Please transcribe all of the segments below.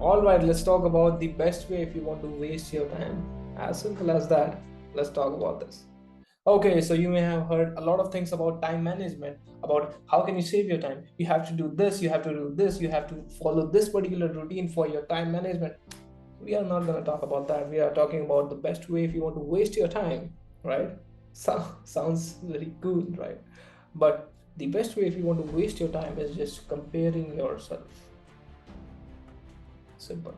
Alright, let's talk about the best way if you want to waste your time. As simple as that. Let's talk about this. Okay, so you may have heard a lot of things about time management, about how can you save your time. You have to do this, you have to do this, you have to follow this particular routine for your time management. We are not going to talk about that. We are talking about the best way if you want to waste your time, right? Sounds very cool, right? But the best way if you want to waste your time is just comparing yourself. Simple.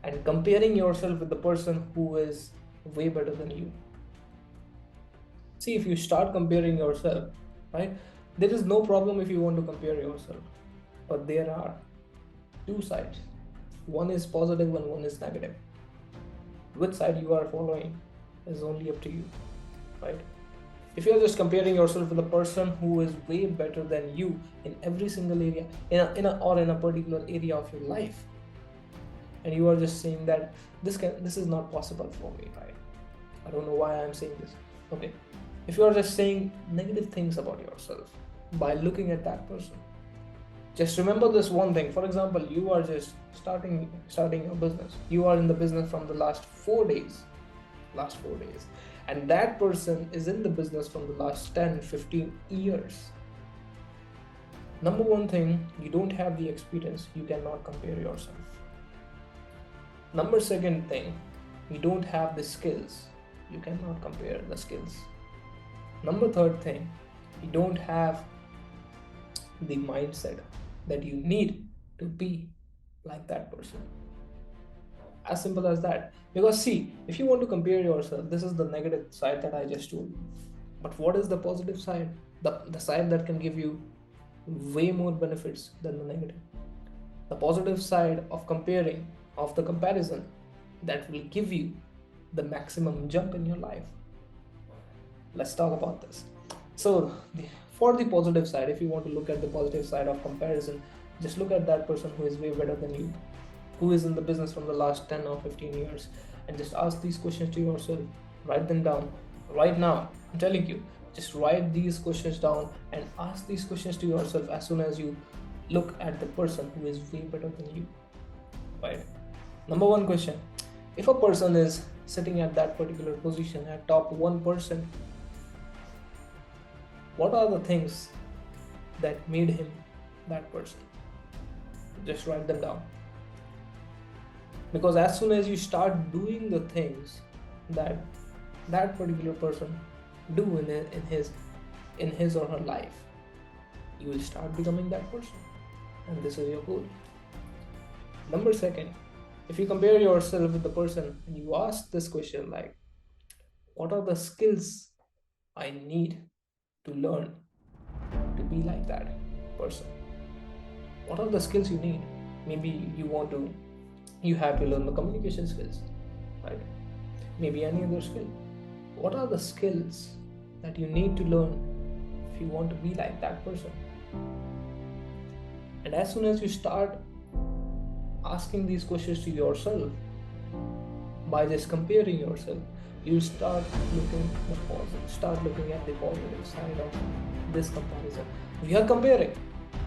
And comparing yourself with the person who is way better than you. See, if you start comparing yourself, right, there is no problem if you want to compare yourself. But there are two sides. One is positive and one is negative. Which side you are following is only up to you, right? If you're just comparing yourself with a person who is way better than you in every single area, in a particular area of your life, and you are just saying that this is not possible for me, right? I don't know why I'm saying this. Okay, if you are just saying negative things about yourself by looking at that person, just remember this one thing. For example, you are just starting your business. You are in the business from the last 4 days, and that person is in the business from the last 10, 15 years. Number one thing, you don't have the experience, you cannot compare yourself. Number second thing, you don't have the skills, you cannot compare the skills. Number third thing, you don't have the mindset that you need to be like that person. As simple as that. Because see, if you want to compare yourself, this is the negative side that I just told you. But what is the positive side? The side that can give you way more benefits than the negative. The positive side of comparing, of the comparison, that will give you the maximum jump in your life. Let's talk about this. So, for the positive side, if you want to look at the positive side of comparison, just look at that person who is way better than you, who is in the business from the last 10 or 15 years, and just ask these questions to yourself. Write them down right now. I'm telling you, just write these questions down and ask these questions to yourself as soon as you look at the person who is way better than you. Right? Number one question, if a person is sitting at that particular position at top 1%, what are the things that made him that person? Just write them down. Because as soon as you start doing the things that that particular person do in his or her life, you will start becoming that person, and this is your goal. Number second, if you compare yourself with the person and you ask this question like, what are the skills I need to learn to be like that person? What are the skills you need? Maybe you have to learn the communication skills, right? Maybe any other skill. What are the skills that you need to learn if you want to be like that person? And as soon as you start asking these questions to yourself, by just comparing yourself, you start looking at the positive side of this comparison. We are comparing,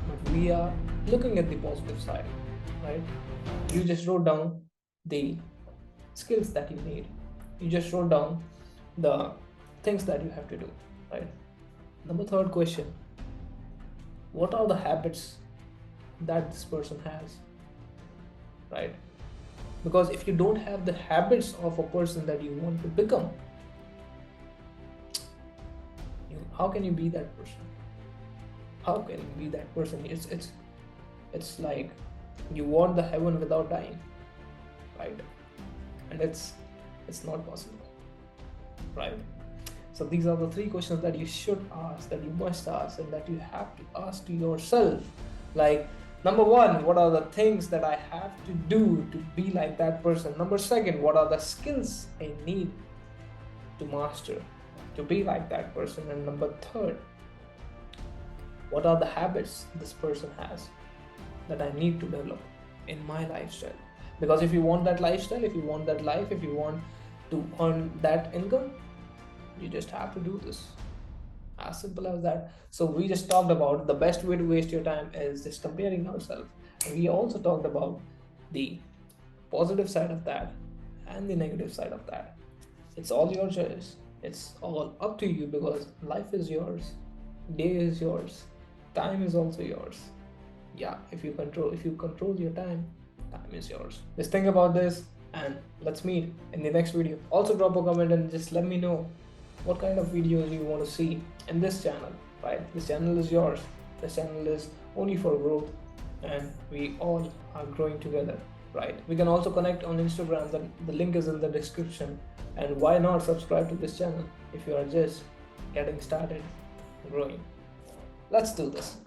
but we are looking at the positive side, right? You just wrote down the skills that you need. You just wrote down the things that you have to do, right? Number third question, what are the habits that this person has, right? Because if you don't have the habits of a person that you want to become, how can you be that person? How can you be that person? It's like you want the heaven without dying, right? And it's not possible, right? So these are the three questions that you should ask, that you must ask, and that you have to ask to yourself. Like, number one, what are the things that I have to do to be like that person? Number second, what are the skills I need to master to be like that person? And number third, what are the habits this person has that I need to develop in my lifestyle? Because if you want that lifestyle, if you want that life, if you want to earn that income, you just have to do this. As simple as that. So we just talked about the best way to waste your time is just comparing ourselves. And we also talked about the positive side of that and the negative side of that. It's all your choice. It's all up to you because life is yours, day is yours, time is also yours. Yeah, if you control your time, time is yours. Just think about this and let's meet in the next video. Also drop a comment and just let me know what kind of videos you want to see in this channel, right? This channel is yours. This channel is only for growth and we all are growing together, right? We can also connect on Instagram. The link is in the description. And why not subscribe to this channel if you are just getting started growing? Let's do this.